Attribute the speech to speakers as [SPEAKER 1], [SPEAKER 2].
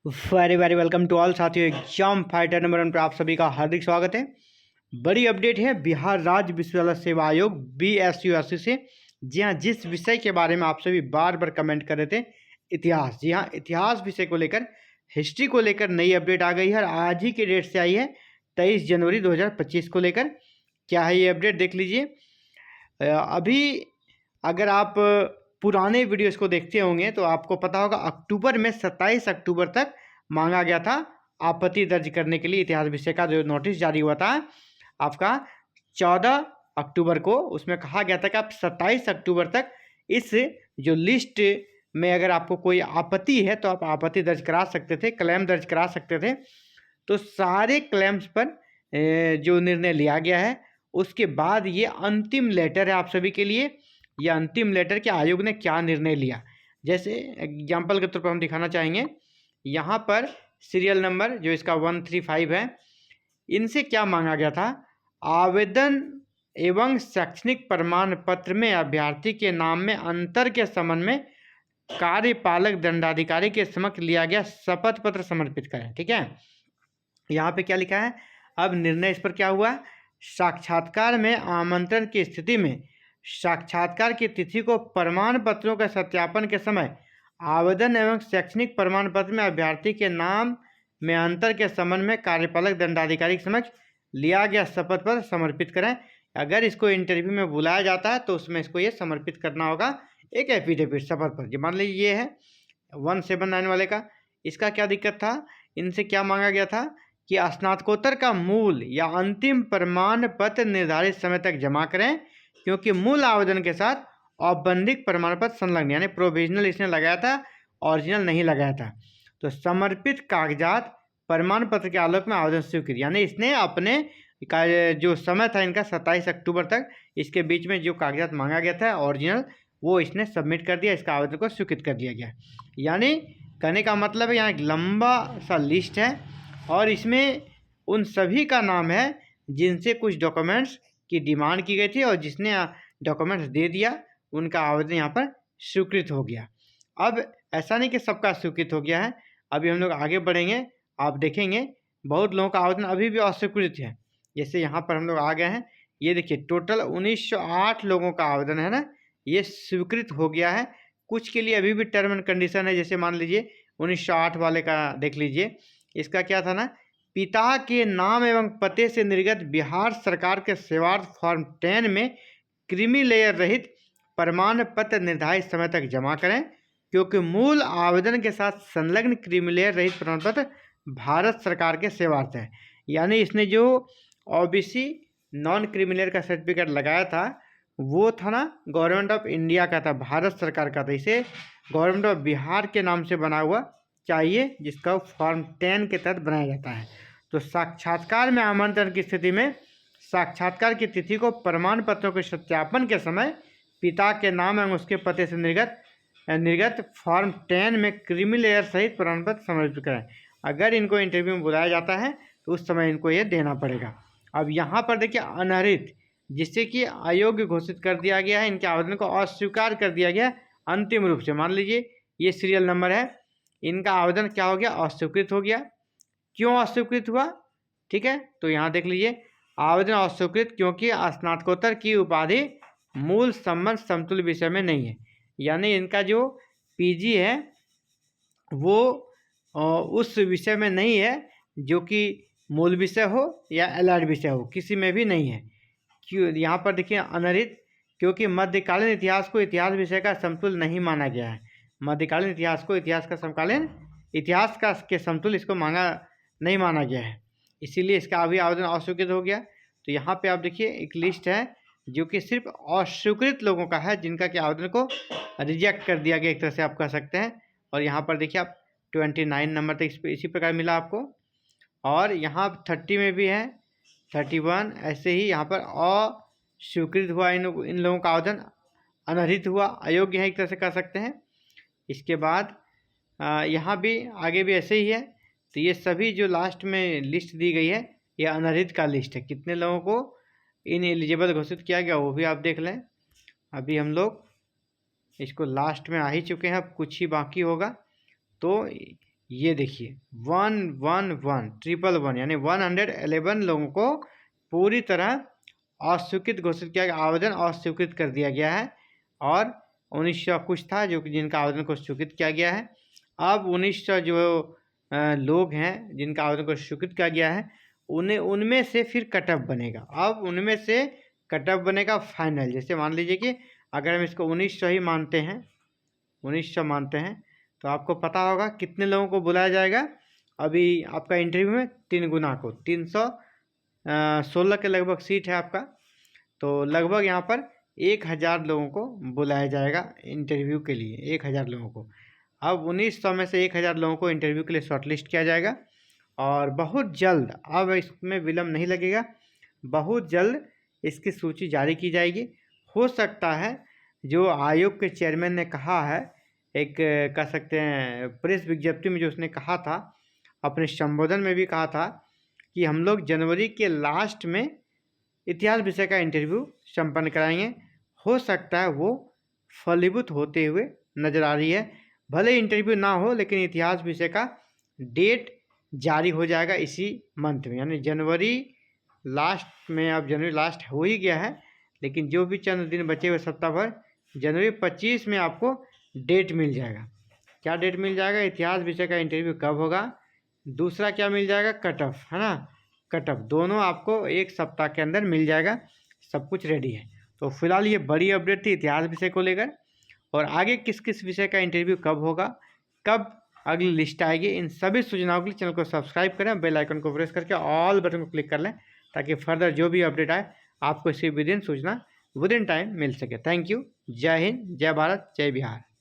[SPEAKER 1] Very very welcome to all साथियों। Exam fighter number 1 पर आप सभी का हार्दिक स्वागत है। बड़ी अपडेट है बिहार राज्य विश्वविद्यालय सेवा आयोग BSUSC से। जी हाँ, जिस विषय के बारे में आप सभी बार बार कमेंट कर रहे थे, इतिहास। जी हाँ, इतिहास विषय को लेकर, हिस्ट्री को लेकर नई अपडेट आ गई है और आज ही के डेट से आई है 23 जनवरी 2025 को लेकर। क्या है ये अपडेट, देख लीजिए। अभी अगर आप पुराने वीडियोस को देखते होंगे तो आपको पता होगा अक्टूबर में 27 अक्टूबर तक मांगा गया था आपत्ति दर्ज करने के लिए। इतिहास विषय का जो नोटिस जारी हुआ था आपका 14 अक्टूबर को, उसमें कहा गया था कि आप 27 अक्टूबर तक इस जो लिस्ट में अगर आपको कोई आपत्ति है तो आप आपत्ति दर्ज करा सकते थे, क्लेम दर्ज करा सकते थे। तो सारे क्लेम्स पर जो निर्णय लिया गया है, उसके बाद ये अंतिम लेटर है आप सभी के लिए। ये अंतिम लेटर के आयोग ने क्या निर्णय लिया, जैसे एग्जाम्पल के तौर पर हम दिखाना चाहेंगे। यहाँ पर सीरियल नंबर जो इसका 135 है, इनसे क्या मांगा गया था। आवेदन एवं शैक्षणिक प्रमाण पत्र में अभ्यर्थी के नाम में अंतर के संबंध में कार्यपालक दंडाधिकारी के समक्ष लिया गया शपथ पत्र समर्पित करें। ठीक है, यहाँ पे क्या लिखा है। अब निर्णय इस पर क्या हुआ। साक्षात्कार में आमंत्रण की स्थिति में साक्षात्कार की तिथि को प्रमाण पत्रों के सत्यापन के समय आवेदन एवं शैक्षणिक प्रमाण पत्र में अभ्यर्थी के नाम में अंतर के संबंध में कार्यपालक दंडाधिकारी के समक्ष लिया गया शपथ पत्र समर्पित करें। अगर इसको इंटरव्यू में बुलाया जाता है तो उसमें इसको ये समर्पित करना होगा, एक एफिडेविट ये पत्र। मान लीजिए ये है 179 वाले का। इसका क्या दिक्कत था, इनसे क्या मांगा गया था कि स्नातकोत्तर का मूल या अंतिम प्रमाण पत्र निर्धारित समय तक जमा करें, क्योंकि मूल आवेदन के साथ औपबंधिक प्रमाण पत्र संलग्न, यानी प्रोविजनल इसने लगाया था, ओरिजिनल नहीं लगाया था। तो समर्पित कागजात प्रमाण पत्र के आलोक में आवेदन स्वीकृत, यानी इसने अपने का जो समय था इनका 27 अक्टूबर तक, इसके बीच में जो कागजात मांगा गया था ओरिजिनल, वो इसने सबमिट कर दिया, इसका आवेदन को स्वीकृत कर दिया गया। यानी कहने का मतलब है यहाँ एक लंबा सा लिस्ट है और इसमें उन सभी का नाम है जिनसे कुछ डॉक्यूमेंट्स की डिमांड की गई थी और जिसने डॉक्यूमेंट्स दे दिया उनका आवेदन यहाँ पर स्वीकृत हो गया। अब ऐसा नहीं कि सबका स्वीकृत हो गया है, अभी हम लोग आगे बढ़ेंगे, आप देखेंगे बहुत लोगों का आवेदन अभी भी अस्वीकृत है। जैसे यहाँ पर हम लोग आ गए हैं, ये देखिए टोटल 1908 लोगों का आवेदन है ना, ये स्वीकृत हो गया है। कुछ के लिए अभी भी टर्म एंड कंडीशन है, जैसे मान लीजिए 1908 वाले का देख लीजिए। इसका क्या था ना, पिता के नाम एवं पते से निर्गत बिहार सरकार के सेवार्थ फॉर्म 10 में क्रीमी लेयर रहित प्रमाण पत्र निर्धारित समय तक जमा करें, क्योंकि मूल आवेदन के साथ संलग्न क्रीमी लेयर रहित प्रमाण पत्र भारत सरकार के सेवार्थ है। यानी इसने जो OBC नॉन क्रीमी लेयर का सर्टिफिकेट लगाया था वो था ना गवर्नमेंट ऑफ इंडिया का था, भारत सरकार का था। इसे गवर्नमेंट ऑफ बिहार के नाम से बना हुआ चाहिए, जिसका फॉर्म 10 के तहत बनाया जाता है। तो साक्षात्कार में आमंत्रण की स्थिति में साक्षात्कार की तिथि को प्रमाण पत्रों के सत्यापन के समय पिता के नाम एवं उसके पते से निर्गत फॉर्म 10 में क्रीमी लेयर सहित प्रमाण पत्र समर्पित करें। अगर इनको इंटरव्यू में बुलाया जाता है तो उस समय इनको ये देना पड़ेगा। अब यहाँ पर देखिए अनहरित, जिससे कि अयोग्य घोषित कर दिया गया है, इनके आवेदन को अस्वीकार कर दिया गया अंतिम रूप से। मान लीजिए ये सीरियल नंबर है, इनका आवेदन क्या हो गया, अस्वीकृत हो गया। क्यों अस्वीकृत हुआ, ठीक है, तो यहाँ देख लीजिए आवेदन अस्वीकृत क्योंकि स्नातकोत्तर की उपाधि मूल संबंध समतुल्य विषय में नहीं है। यानी इनका जो PG है वो उस विषय में नहीं है जो कि मूल विषय हो या एलाइड विषय हो, किसी में भी नहीं है। क्यों, यहाँ पर देखिए अनहरित क्योंकि मध्यकालीन इतिहास को इतिहास विषय का समतुल्य नहीं माना गया है। मध्यकालीन इतिहास को इतिहास का समकालीन इतिहास का के समतुल्य इसको नहीं माना गया है, इसीलिए इसका अभी आवेदन अस्वीकृत हो गया। तो यहाँ पे आप देखिए एक लिस्ट है जो कि सिर्फ अस्वीकृत लोगों का है, जिनका कि आवेदन को रिजेक्ट कर दिया गया, एक तरह से आप कह सकते हैं। और यहाँ पर देखिए आप 29 नंबर तक इसी प्रकार मिला आपको, और यहाँ 30 में भी है, 31 ऐसे ही यहाँ पर अस्वीकृत हुआ। इन लोगों का आवेदन अनर्हित हुआ, अयोग्य है एक तरह से कह सकते हैं। इसके बाद यहाँ भी आगे भी ऐसे ही है। तो ये सभी जो लास्ट में लिस्ट दी गई है ये अनर्हित का लिस्ट है। कितने लोगों को इन एलिजिबल घोषित किया गया वो भी आप देख लें। अभी हम लोग इसको लास्ट में आ ही चुके हैं, अब कुछ ही बाकी होगा। तो ये देखिए 111 यानी 111 लोगों को पूरी तरह अस्वीकृत घोषित किया गया, आवेदन अस्वीकृत कर दिया गया है। और 1900 कुछ था जो कि जिनका आवेदन को स्वीकृत किया गया है। अब 1900 जो लोग हैं जिनका आवेदन को स्वीकृत किया गया है, उनमें से फिर कट ऑफ बनेगा। अब उनमें से कट ऑफ बनेगा फाइनल। जैसे मान लीजिए कि अगर हम इसको 1900 ही मानते हैं, 1900 मानते हैं, तो आपको पता होगा कितने लोगों को बुलाया जाएगा अभी आपका इंटरव्यू में? 3 गुना को, 316 के लगभग सीट है आपका। तो लगभग यहाँ पर 1000 लोगों को बुलाया जाएगा इंटरव्यू के लिए, 1000 लोगों को। अब 1900 में से 1000 लोगों को इंटरव्यू के लिए शॉर्टलिस्ट किया जाएगा और बहुत जल्द, अब इसमें विलम्ब नहीं लगेगा, बहुत जल्द इसकी सूची जारी की जाएगी। हो सकता है जो आयोग के चेयरमैन ने कहा है, एक कह सकते हैं प्रेस विज्ञप्ति में जो उसने कहा था, अपने संबोधन में भी कहा था कि हम लोग जनवरी के लास्ट में इतिहास विषय का इंटरव्यू संपन्न कराएंगे। हो सकता है वो फलीभूत होते हुए नज़र आ रही है। भले इंटरव्यू ना हो, लेकिन इतिहास विषय का डेट जारी हो जाएगा इसी मंथ में, यानी जनवरी लास्ट में। अब जनवरी लास्ट हो ही गया है, लेकिन जो भी चंद दिन बचे हुए सप्ताह भर, जनवरी 25 में आपको डेट मिल जाएगा। क्या डेट मिल जाएगा? इतिहास विषय का इंटरव्यू कब होगा, दूसरा क्या मिल जाएगा? कट ऑफ, है ना, कट ऑफ। दोनों आपको एक सप्ताह के अंदर मिल जाएगा, सब कुछ रेडी है। तो फिलहाल ये बड़ी अपडेट थी इतिहास विषय को लेकर। और आगे किस किस विषय का इंटरव्यू कब होगा, कब अगली लिस्ट आएगी, इन सभी सूचनाओं के लिए चैनल को सब्सक्राइब करें, बेल आइकन को प्रेस करके ऑल बटन को क्लिक कर लें, ताकि फर्दर जो भी अपडेट आए आपको इसी विदिन सूचना विदिन टाइम मिल सके। Thank you. जय हिंद, जय भारत, जय बिहार।